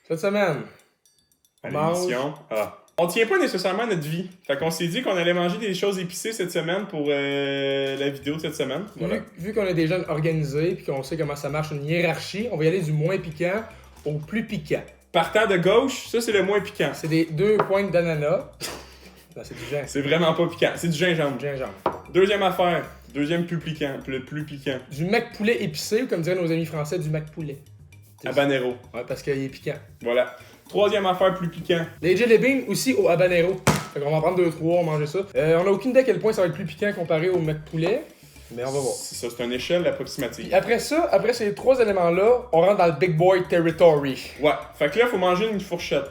Cette semaine, À on mange... l'émission. On tient pas nécessairement notre vie. Fait qu'on s'est dit qu'on allait manger des choses épicées cette semaine pour la vidéo de cette semaine. Voilà. Vu qu'on est des jeunes organisés et qu'on sait comment ça marche une hiérarchie, on va y aller du moins piquant au plus piquant. Partant de gauche, ça c'est le moins piquant. C'est des 2 pointes d'ananas. Non, c'est du gingembre. C'est vraiment pas piquant. C'est du gingembre. Gingembre. Deuxième affaire. Deuxième plus piquant. Le plus piquant. Du mac poulet épicé ou comme diraient nos amis français, du mac poulet. Habanero. Ouais, parce qu'il est piquant. Voilà. Troisième affaire plus piquant. Les jelly beans aussi au habanero. Fait qu'on va en prendre 2-3, on va manger ça. On a aucune idée à quel point ça va être plus piquant comparé au mac poulet. Mais on va voir. C'est ça, c'est une échelle approximative. Puis après ça, après ces 3 éléments-là, on rentre dans le big boy territory. Ouais. Fait que là, faut manger une fourchette.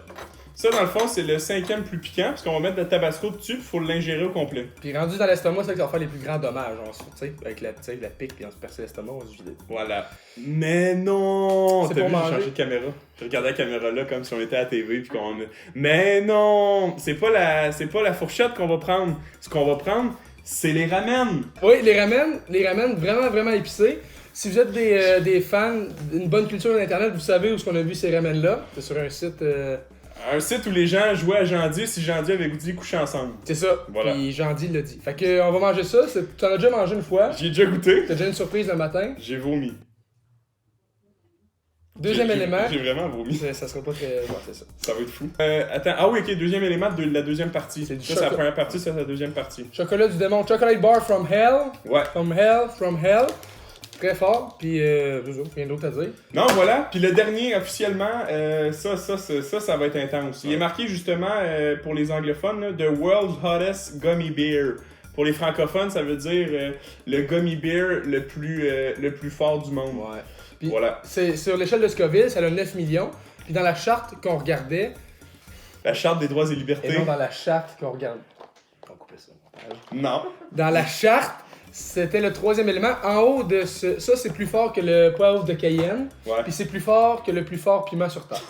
Ça, dans le fond, c'est le cinquième plus piquant, parce qu'on va mettre le tabasco dessus, puis faut l'ingérer au complet. Puis rendu dans l'estomac, c'est là que ça va faire les plus grands dommages. On se tu sais, avec la pique, puis on se perce l'estomac, on se vide. Voilà. Mais non! C'est T'as pour vu, j'ai manger. changé de caméra. J'ai regardé la caméra là comme si on était à la TV, puis qu'on... Mais non! C'est pas la fourchette qu'on va prendre. Ce qu'on va prendre, c'est les ramen. Oui, les ramen vraiment, vraiment épicés. Si vous êtes des fans d'une bonne culture d'internet, vous savez où est-ce qu'on a vu ces ramen-là. C'est sur un site... Un site où les gens jouaient à Jandier si Jandier avait goûté coucher ensemble. C'est ça. Voilà. Puis Jandy l'a dit. Fait que on va manger ça. T'en as déjà mangé une fois. J'y ai déjà goûté. T'as déjà une surprise le matin. J'ai vomi. Deuxième élément. J'ai vraiment vomi. Ça sera pas très... Ouais, c'est ça. Ça va être fou. Attends, ah oui, ok, deuxième élément de la deuxième partie. C'est du Ça, c'est la chocolat. première partie, ça, c'est la deuxième partie. Chocolat du démon. Chocolate bar from hell. Ouais. From hell. Très fort. Puis, rien d'autre à dire. Non, voilà. Puis le dernier, officiellement, ça va être intense. Il est marqué justement, pour les anglophones, là, The World's Hottest Gummy Bear. Pour les francophones, ça veut dire le gummy bear le plus fort du monde. Ouais. Puis, Voilà. c'est sur l'échelle de Scoville, ça a 9 millions. Puis dans la charte qu'on regardait, La Charte des droits et libertés. et non dans la charte qu'on regarde. On va couper ça. Non. Dans la charte, c'était le 3e élément. En haut de ça, c'est plus fort que le poivre de Cayenne. Ouais. Puis c'est plus fort que le plus fort piment sur terre.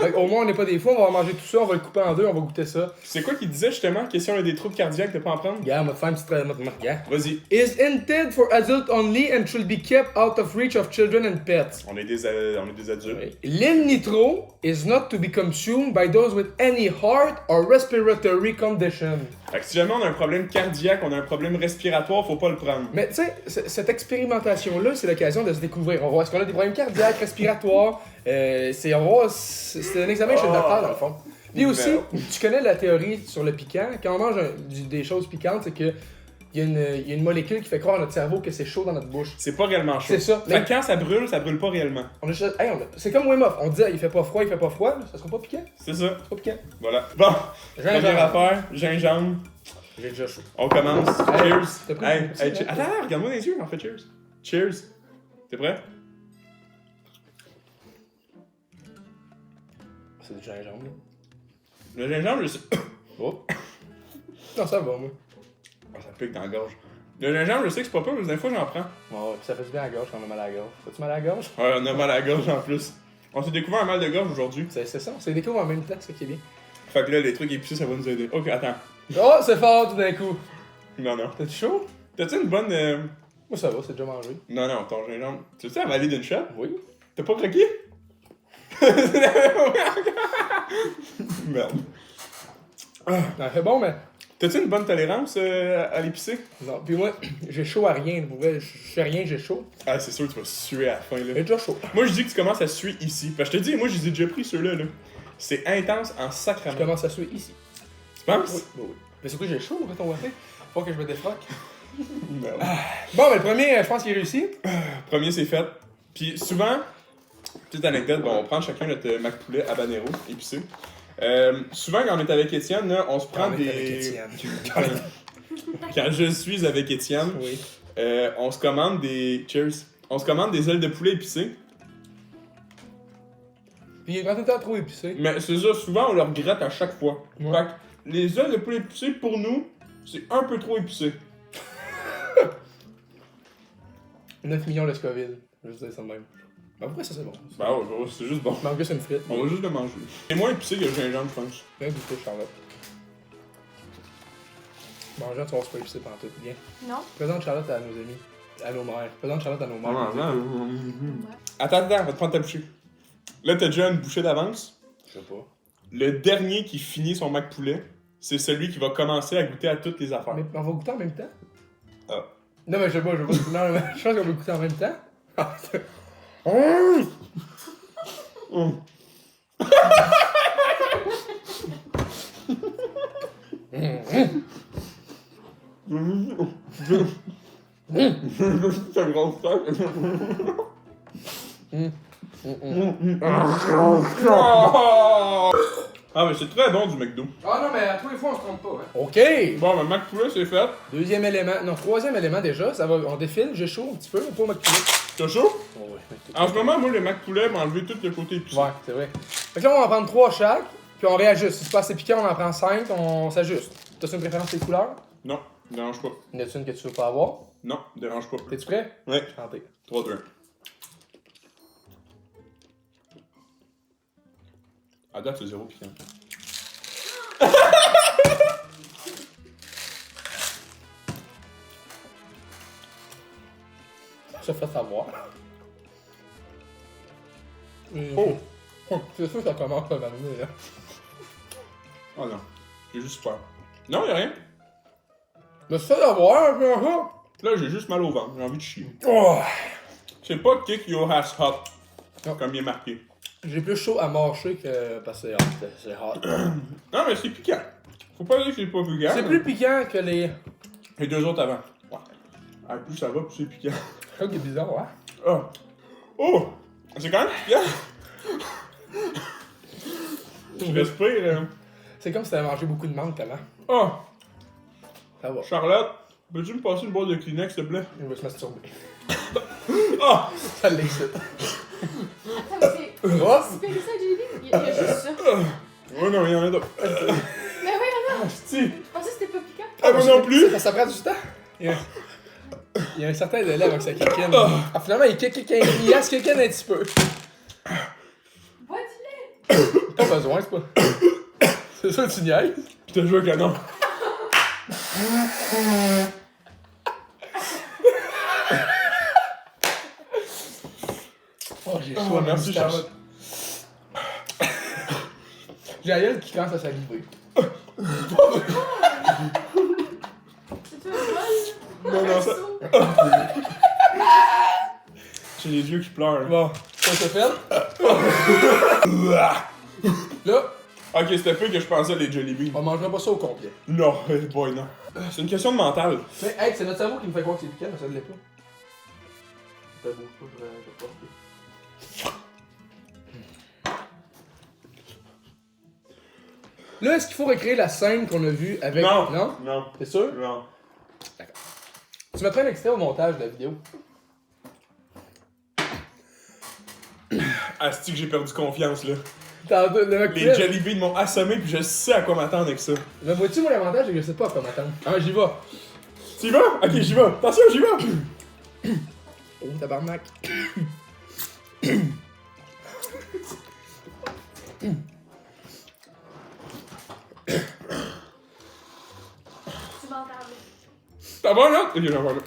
Fait au moins, on n'est pas des fous, on va manger tout ça, on va le couper en deux, on va goûter ça. C'est quoi qu'il disait justement? Question, on a des troubles cardiaques de pas en prendre? Regarde, on va te faire une petite... Regarde. Vas-y. Is intended for adults only and should be kept out of reach of children and pets. On est des adultes. L'île nitro is not to be consumed by those with any heart or respiratory condition. Fait que si jamais on a un problème cardiaque, on a un problème respiratoire, faut pas le prendre. Mais tu sais, cette expérimentation-là, c'est l'occasion de se découvrir. On va voir est-ce qu'on a des problèmes cardiaques, respiratoires. C'est un examen chez le docteur, dans le fond. Puis aussi, tu connais la théorie sur le piquant. Quand on mange des choses piquantes, c'est que il y a une molécule qui fait croire à notre cerveau que c'est chaud dans notre bouche. C'est pas réellement chaud. C'est ça. Fait que quand ça brûle pas réellement. C'est comme Wim Hof. On dit il fait pas froid, ça sera pas piquant. C'est ça. C'est pas piquant. Voilà. Bon. Gingembre. Première affaire, gingembre. J'ai déjà chaud. On commence. Hey, Cheers. t'as pris Hey, une hey, petite, Attends, regarde-moi dans les yeux, on fait cheers. Cheers. T'es prêt? C'est du gingembre, là. Le gingembre, je sais. Oh. Non, ça va, moi. Ah, ça pique dans la gorge. Le gingembre, je sais que c'est pas peur, mais des fois j'en prends. Ouais, pis ça fait du bien à la gorge quand on a mal à la gorge. Fais-tu mal à la gorge? Ouais, on a mal à la gorge en plus. On s'est découvert un mal de gorge aujourd'hui. C'est ça, on se les découvre en même temps, c'est ça qui est bien. Fait que là, les trucs épicés, ça va nous aider. Ok, attends. Oh, c'est fort tout d'un coup. Non, non. T'es chaud? T'as-tu une bonne. Moi, ça va, c'est déjà mangé. Non, non, ton gingembre. Tu sais avaler d'une shot? Oui. T'as pas croqué? Merde. Non, c'est bon, mais. T'as-tu une bonne tolérance à l'épicé? Non, puis moi, j'ai chaud à rien. Pour vrai, je fais rien, j'ai chaud. Ah, c'est sûr que tu vas suer à la fin, là. J'ai déjà chaud. Moi, je dis que tu commences à suer ici. Parce que je te dis, moi, je les ai déjà pris ceux-là, là. C'est intense en Je sacrament. commence à suer ici. Tu penses? Oui, oui, oui. Mais surtout, j'ai chaud, quand on va faire. Faut que je me défroque. Merde. Bon, mais le premier, je pense qu'il est réussi. Premier, c'est fait. Puis souvent, petite anecdote, bon, on prend chacun notre mac poulet habanero épicé. Souvent, quand on est avec Étienne, là, on se prend Quand on est des. avec Étienne. Quand je suis avec Étienne, Oui. on se commande des. Cheers. On se commande des ailes de poulet épicées. Puis il est quand même trop épicé. Mais c'est ça, souvent, on le regrette à chaque fois. Ouais. Fait que les ailes de poulet épicées, pour nous, c'est un peu trop épicé. 9 millions de Scoville. Je veux dire ça de même. Mais après, ça c'est bon. Bah ouais, c'est juste bon. Mais en plus, c'est une frite. On va juste le manger. C'est moins épicé que le gingembre, je pense. Bien goûté, Charlotte. Mangeant, tu vas voir, c'est pas épicé pantoute. Bien. Non? Présente Charlotte à nos amis. À nos mères. Présente Charlotte à nos mères. Attends, on va te prendre ta bouchée. Là, t'as déjà une bouchée d'avance. Je sais pas. Le dernier qui finit son Mac poulet, c'est celui qui va commencer à goûter à toutes les affaires. Mais on va goûter en même temps? Ah. Non, mais je sais pas. Non, mais je pense qu'on va goûter en même temps. C'est grosse tête. Ah, mais c'est très bon du McDo. Ah non, mais à tous les fois, on se trompe pas. Hein. OK! Bon, le Mac poulet, c'est fait. Deuxième élément. Non, troisième élément déjà. Ça va, on défile. J'ai chaud un petit peu. Pas au McPoulet. T'as chaud? Oh, ouais. En ce moment, moi, le Mac poulet m'a enlevé tout le côté épicé. Ouais, c'est vrai. Fait que là, on va en prendre 3 chaque. Puis on réajuste. Si c'est pas assez piquant, on en prend 5. On s'ajuste. T'as-tu une préférence des couleurs? Non, dérange pas. Y en a-tu une que tu veux pas avoir? Non, dérange pas. T'es-tu prêt? Ouais. Chanté. 3, 2, 1. À date, c'est 0 piquant. Ça fait savoir. Oh! C'est sûr que ça commence à m'amener, là. Oh non, j'ai juste peur. Non, y'a rien. Mais c'est ça d'avoir, un peu ça. Là, j'ai juste mal au ventre, j'ai envie de chier. Oh! C'est pas kick your ass hot, Non. comme il est marqué. J'ai plus chaud à mâcher que parce que c'est hot. Non, mais c'est piquant. Faut pas dire que c'est pas piquant. C'est plus piquant que les. Les deux autres avant. Ouais. Ah, plus ça va, plus c'est piquant. C'est ça qui est bizarre, hein? Oh! Oh! C'est quand même piquant! Je respire. C'est comme si t'avais mangé beaucoup de menthe avant. Oh! Ça va. Charlotte, peux-tu me passer une boîte de Kleenex, s'il te plaît? Il va se masturber. Ah! Ça l'excite. Attends, mais c'est. Oh! C'est pas ça, JB? Il y a juste ça. Ouais, non, il y en a d'autres. Mais oui, non! Asti! Je pensais que c'était pas piquant. Ah, moi non plus! Ça prend du temps. Il y a un certain délai avec sa kikine. Ah, finalement, il kick, il se kikine un petit peu. Bois du lait! Pas besoin, c'est pas. C'est ça, tu niaises. Je te jure que non. Oh, j'ai Oh, chaud, merci, Charlotte. J'ai la gueule qui commence à saliver. C'est-tu un bol? Non, non, ça. seau? J'ai les yeux qui pleurent. Bon, ça c'est fait. Là, Ok, c'était peu que je pensais les Jollibee. on mangera pas ça au complet. Non, boy, non. C'est une question de mental. Mais, hey, c'est notre cerveau qui nous fait croire que c'est piquant, mais ça ne l'est pas. Ça bouge pas, je vais pas. Là, est-ce qu'il faut recréer la scène qu'on a vue avec. Non. Non? Non. T'es sûr? Non. Tu mettras un extrait au montage de la vidéo. Asti que j'ai perdu confiance, là. Le Les Jollibee m'ont assommé, puis je sais à quoi m'attendre avec ça. Mais vois-tu, moi, l'avantage, c'est que je sais pas à quoi m'attendre. Ah, j'y vais. Tu y vas? Ok, j'y vais. Attention, j'y vais! Oh, tabarnak. Tu m'entends? T'as bon, là? Ok, j'en vois là.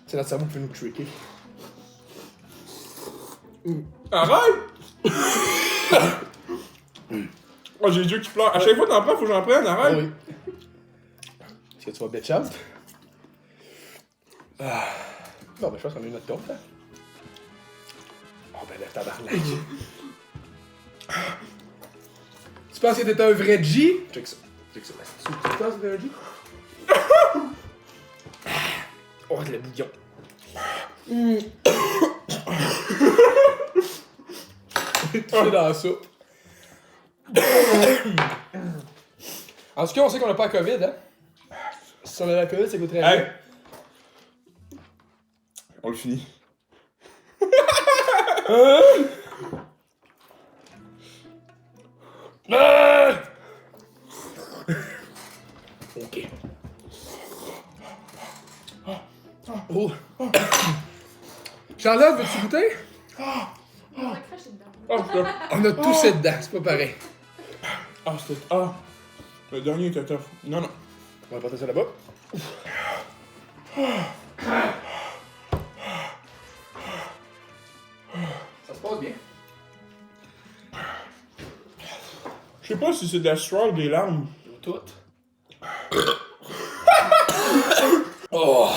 C'est notre cerveau qui peut nous tricker. Arrête! Oh, j'ai les yeux qui pleurent. À chaque fois que t'en prends, faut que j'en prenne, Ah arrête! oui. Est-ce que tu vas bitch out? Ah. Bon, ben, je pense qu'on a eu notre compte, là. Oh, ben, là, tabarnak. Tu penses que t'étais un vrai G? Check ça. Check ça. Tu penses que t'étais un G? Oh, le bouillon. C'est dans la soupe. En tout cas, on sait qu'on n'a pas la COVID, hein? Si on a la COVID, ça coûterait Hey! rien. On le finit. Ok. Oh. Charlotte, veux-tu goûter? On va cracher dedans. Oh, putain. On a toussé dedans, c'est pas pareil. Ah, c'était. Ah! Le dernier était tough. Non, non. On va porter ça là-bas. Ça se passe bien. Je sais pas si c'est de la sueur ou des larmes. Tout. Oh!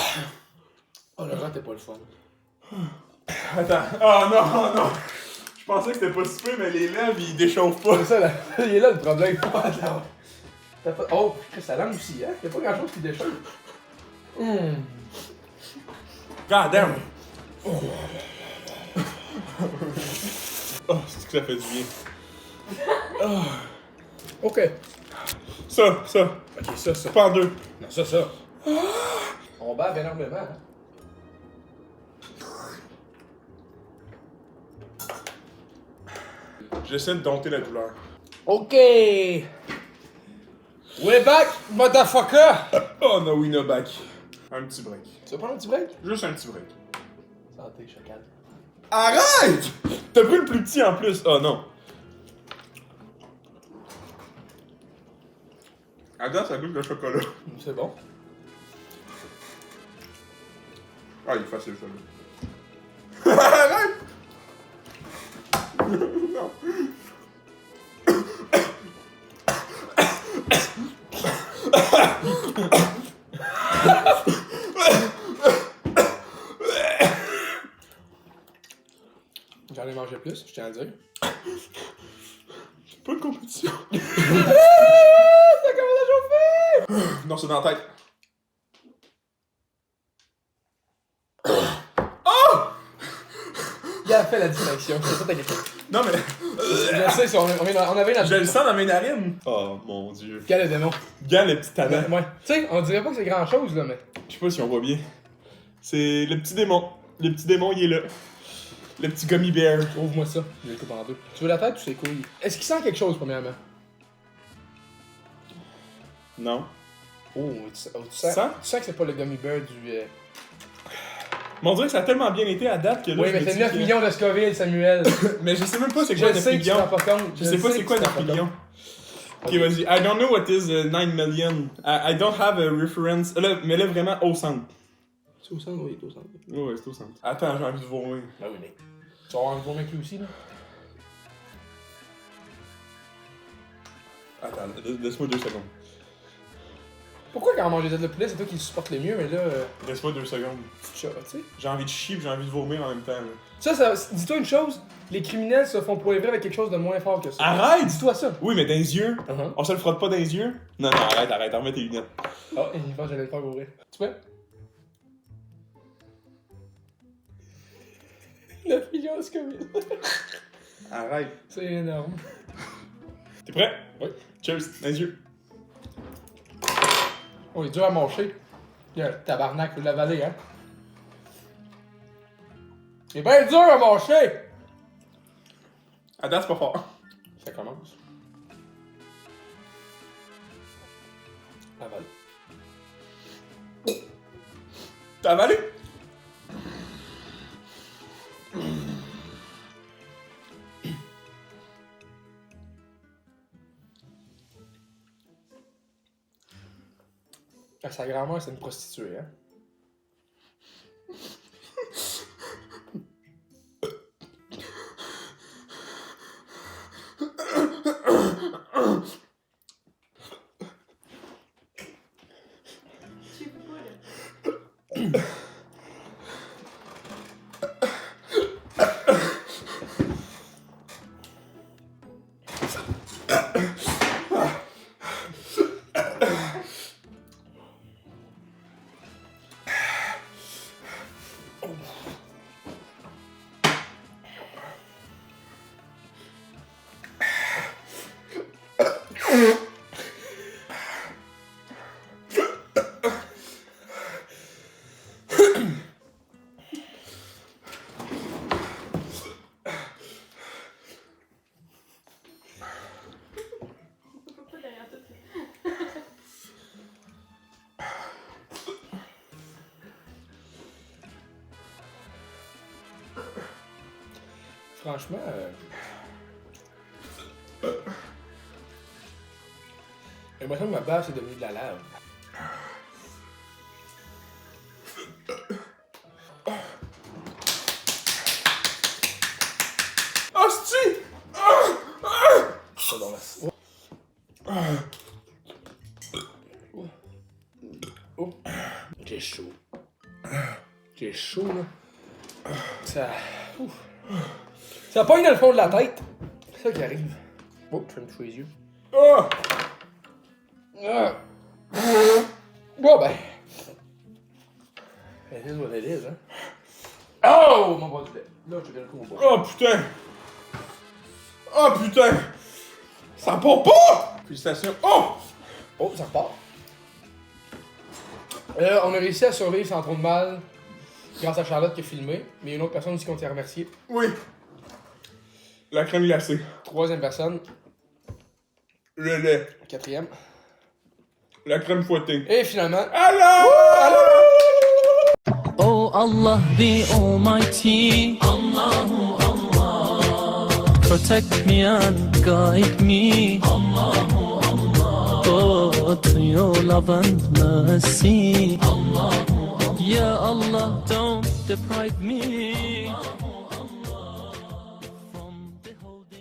Oh, le rang t'es pas le fun. Attends. Oh non, oh non. Je pensais que c'était pas si peu, mais les lèvres, ils déchauffent pas. C'est ça, là. Il est là le problème. T'as pas... Oh, ça langue aussi, hein? Y'a pas grand chose qui déchauffe. God damn. Oh, c'est que ça fait du bien. Ok. Ça. Ok, ça. Pas en deux. Non, ça. On bave énormément, hein? J'essaie de dompter la douleur. Ok! We're back, motherfucker! Oh no, we no back. Un petit break. Tu veux prendre un petit break? Juste un petit break. Santé, chacal. Arrête! T'as pris le plus petit en plus. Oh non. Adam, ça goûte le chocolat. C'est bon. Ah, il est facile ça là. Arrête! Non. J'en ai mangé plus, je tiens à le dire. C'est pas une compétition. Ça commence à chauffer! Non, c'est dans la tête. Il a fait la distinction, c'est ça ta question. Non mais. Je sais, on avait la... Je le sens dans mes narines. Oh mon dieu. Quel est le démon? Gars, le petit tannant. Ouais. Tu sais, on dirait pas que c'est grand chose, là, mais. Je sais pas si on voit bien. C'est le petit démon. Le petit démon, il est là. Le petit gummy bear. Ouvre-moi ça, je le coupe en deux. Tu veux la tête ou ses couilles? Est-ce qu'il sent quelque chose, premièrement? Non. Oh, tu sens que c'est pas le gummy bear du. Mais on dirait que ça a tellement bien été à date que là. Oui, je mais me c'est dis 9 que- millions de Scoville, Samuel. Mais je sais même pas c'est Je quoi le 9 sais que tu t'en millions. rends pas compte. Je sais pas c'est quoi 9 millions. Ok, vas-y. I don't know what is 9 million. I don't have a reference. Là, mais là, vraiment au centre. C'est au centre, oui, c'est au centre. Ouais, c'est au centre. Attends, j'ai envie de vomir. Ah oui, mais. Tu vas avoir un gros mec lui aussi, là? Attends, laisse-moi 2 secondes. Pourquoi quand on mange des ailes de poulet, c'est toi qui le supporte le mieux, mais là. Laisse-moi 2 secondes. Tu sais? J'ai envie de chier pis j'ai envie de vomir en même temps. Là. Dis-toi une chose, les criminels se font poivrer avec quelque chose de moins fort que ça. Arrête! Dis-toi ça. Oui, mais dans les yeux. Uh-huh. On se le frotte pas dans les yeux? Non, non, arrête, remets tes lunettes. Ah, il pense que j'allais le faire ouvrir. Tu peux? 9 millions de Scoville. Arrête. C'est énorme. T'es prêt? Oui. Cheers, dans les yeux. Oh, il est dur à mâcher. Il y a un tabarnak, faut l'avaler, hein. Il est bien dur à mâcher! Attends, c'est pas fort. Ça commence. Avale. T'as avalé? Ah, sa grand-mère, c'est une prostituée, hein. Tu peux pas, là. Pourquoi derrière toi, Franchement, j'ai l'impression que ma bave, c'est devenu de la lave. Oh. J'ai chaud. J'ai chaud, là. Ça... Ouf. Ça pogne dans le fond de la tête. C'est ça qui arrive. Oh, tu vas me toucher les yeux. Ah! Bon, ben... It is what it is, hein. Oh, mon bras du lait. Là, je vais le coup, mon bras. Oh putain! Oh putain! Ça part pas! Félicitations. Oh! Oh, ça repart. On a réussi à survivre sans trop de mal grâce à Charlotte qui a filmé. Mais il y a une autre personne aussi qu'on tient à remercier. Oui. La crème glacée. Troisième personne. Le lait. Quatrième. La crème fouettée. Et finalement... Alors! Oh Allah the Almighty, Allahu Allah, protect me and guide me, Allahu Allah, oh to your love and mercy, Allahu Allah, Ya Allah don't deprive me.